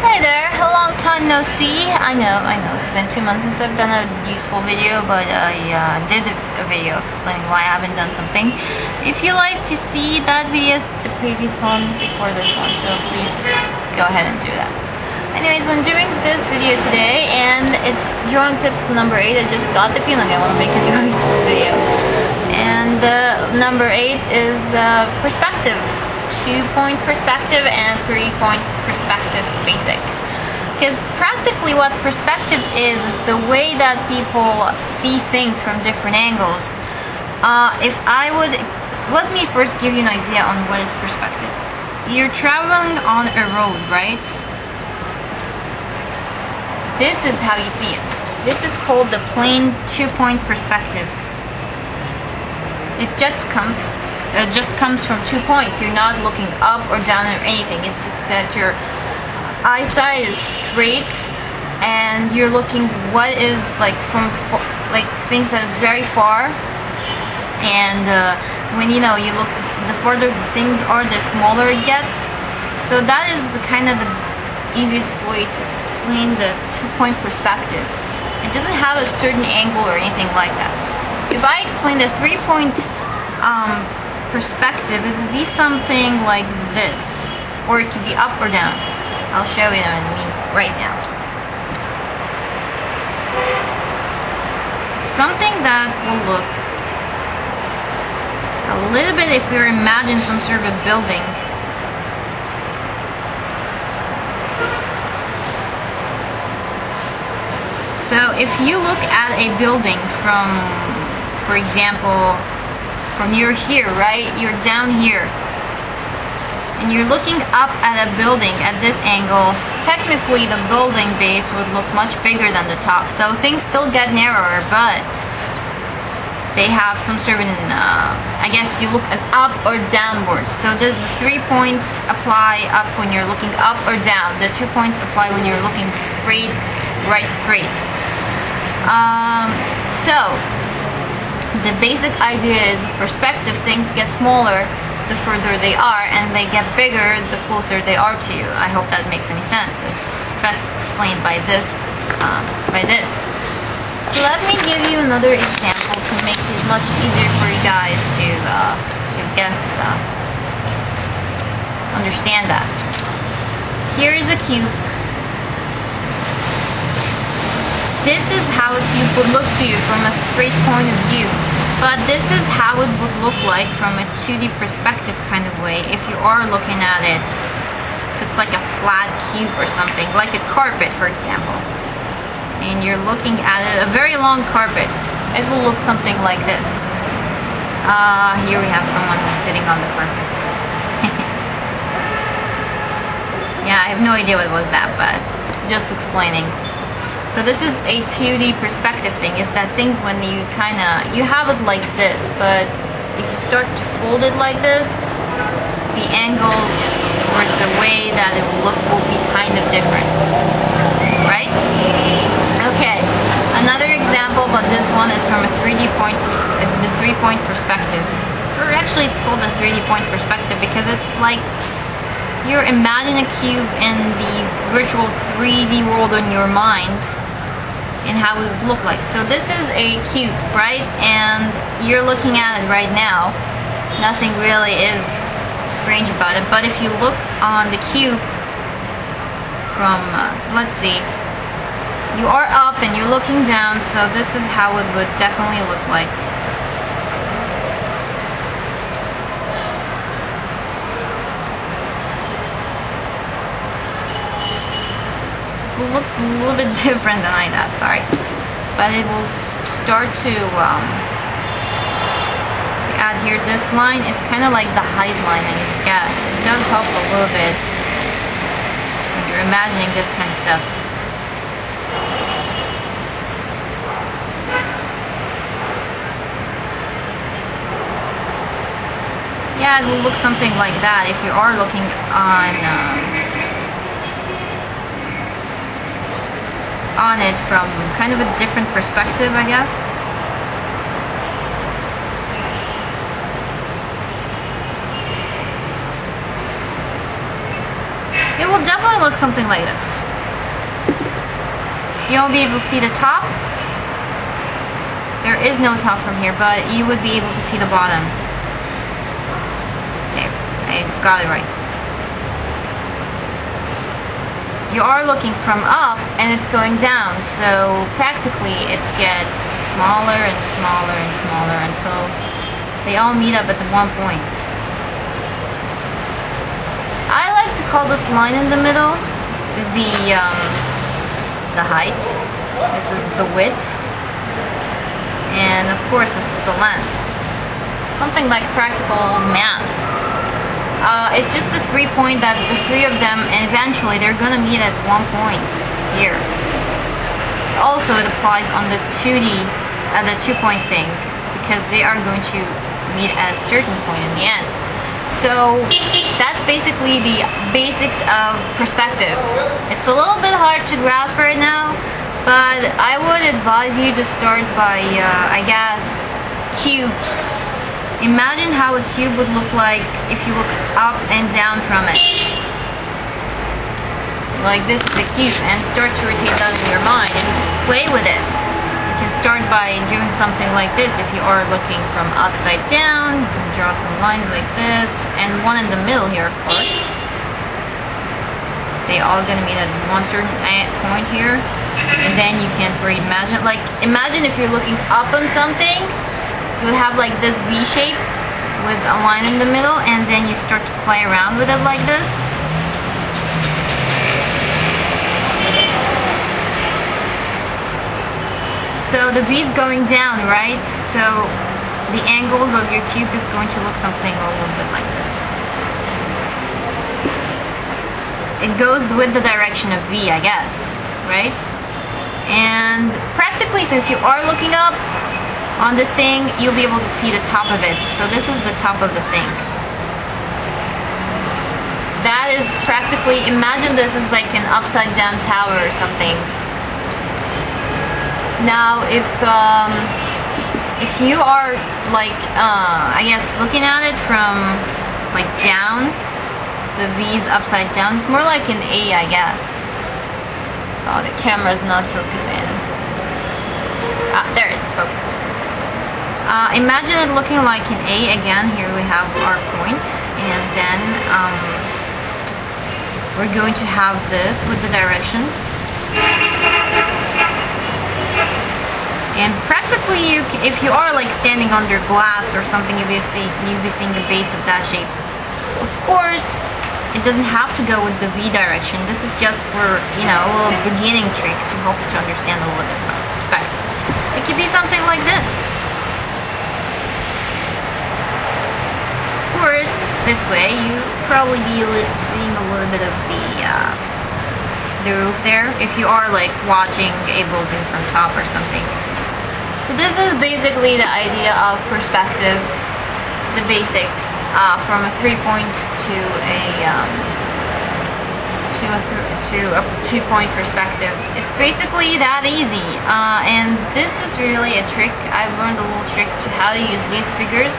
Hey there, a long time no see. I know, it's been 2 months since I've done a useful video, but I did a video explaining why I haven't done something. If you like to see that video, the previous one before this one, so please go ahead and do that. Anyways, I'm doing this video today, and it's drawing tips number 8. I just got the feeling I want to make a drawing tip video. And number 8 is perspective. 2-point perspective and 3-point perspective basics. Because practically what perspective is the way that people see things from different angles. Let me first give you an idea on what is perspective. You're traveling on a road, right? This is how you see it. This is called the plane 2-point perspective. It just comes from 2 points. You're not looking up or down or anything. It's just that your eyesight is straight and you're looking what is like from things that is very far. And when you look, the further things are, the smaller it gets. So that is the easiest way to explain the 2-point perspective. It doesn't have a certain angle or anything like that. If I explain the 3-point perspective, it would be something like this, or it could be up or down. I'll show you what I mean right now. Something that will look a little bit, if you imagine some sort of a building. So if you look at a building from, for example, from you're here, right? You're down here. And you're looking up at a building at this angle. Technically, the building base would look much bigger than the top. So things still get narrower, but they have some sort of, I guess you look at up or downwards. So the 3 points apply up when you're looking up or down. The 2 points apply when you're looking straight, right straight. The basic idea is perspective. Things get smaller the further they are, and they get bigger the closer they are to you. I hope that makes any sense. It's best explained by this. Let me give you another example to make it much easier for you guys to understand that. Here is a cube. This is how a cube would look to you from a straight point of view. But this is how it would look like from a 2D perspective kind of way if you are looking at it. If it's like a flat cube or something, like a carpet, for example. And you're looking at it, a very long carpet. It will look something like this. Here we have someone who's sitting on the carpet. Yeah, I have no idea what was that, but just explaining. So this is a 2D perspective thing, is that things when you have it like this, but if you start to fold it like this, the angles or the way that it will look will be kind of different, right? Okay, another example, but this one is from a 3-point perspective. Or actually it's called a 3D point perspective because it's like you're imagining a cube in the virtual 3D world in your mind and how it would look like. So this is a cube, right? And you're looking at it right now. Nothing really is strange about it. But if you look on the cube from, let's see, you are up and you're looking down, so this is how it would definitely look like. Will look a little bit different than I thought, sorry. But it will start to add here. This line is kind of like the height line, I guess. It does help a little bit when you're imagining this kind of stuff. Yeah, it will look something like that if you are looking on it from kind of a different perspective, I guess. look something like this. You won't be able to see the top. There is no top from here, but you would be able to see the bottom. There, I got it right. You are looking from up and it's going down, so practically it gets smaller and smaller and smaller until they all meet up at the one point. I like to call this line in the middle the height. This is the width, and of course this is the length. Something like practical math. It's just the 3 point that the three of them, and eventually they're gonna meet at one point here. Also, it applies on the 2D, the 2-point thing, because they are going to meet at a certain point in the end. So that's basically the basics of perspective. It's a little bit hard to grasp right now, but I would advise you to start by, I guess, cubes. Imagine how a cube would look like if you look up and down from it. Like this is a cube, and start to rotate that in your mind and play with it. You can start by doing something like this. If you are looking from upside down, you can draw some lines like this, and one in the middle here, of course. They all gonna meet at one certain point here, and then you can imagine. Like imagine if you're looking up on something. You would have like this V shape with a line in the middle, and then you start to play around with it like this. So the V is going down, right? So the angles of your cube is going to look something a little bit like this. It goes with the direction of V, I guess, right? And practically, since you are looking up on this thing, you'll be able to see the top of it. So this is the top of the thing. That is practically, imagine this is like an upside down tower or something. Now if you are like, I guess looking at it from like down, the V is upside down. It's more like an A, I guess. Oh, the camera's not focusing. Ah, there it is focused. Imagine it looking like an A again. Here we have our points, and then we're going to have this with the direction. And practically, if you are like standing under glass or something, you'll be seeing the base of that shape. Of course, it doesn't have to go with the V direction. This is just for, you know, a little beginning trick to help you to understand a little bit about perspective. It could be something like this. Of course, this way you probably be seeing a little bit of the roof there if you are like watching a building from top or something. So this is basically the idea of perspective, the basics, from a 3-point to a 2-point perspective. It's basically that easy, and this is really a trick. I've learned a little trick to how to use these figures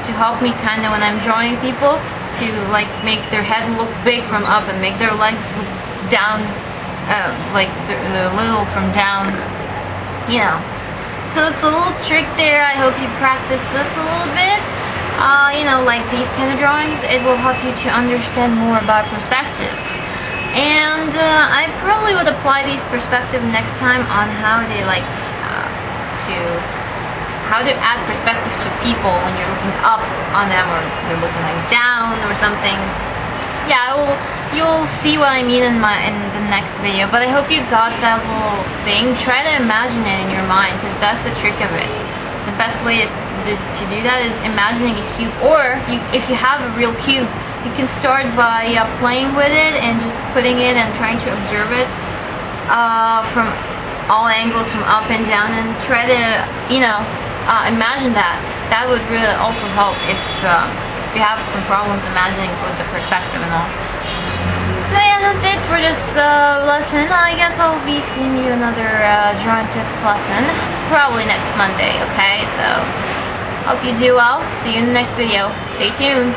to help me kind of when I'm drawing people to like make their head look big from up and make their legs look down, like the little from down, you know. So it's a little trick there. I hope you practice this a little bit. You know, like these kind of drawings, it will help you to understand more about perspectives. And I probably would apply these perspectives next time on how they like how to add perspective to people when you're looking up on them or you're looking like down or something. Yeah, you'll see what I mean in the next video. But I hope you got that little thing. Try to imagine it in your mind, because that's the trick of it. The best way to do that is imagining a cube, or if you have a real cube, you can start by playing with it and just putting it and trying to observe it from all angles, from up and down, and try to, you know, imagine that. That would really also help if you have some problems imagining with the perspective and all. So yeah, that's it for this lesson. I guess I'll be seeing you another drawing tips lesson probably next Monday, okay? So hope you do well. See you in the next video. Stay tuned.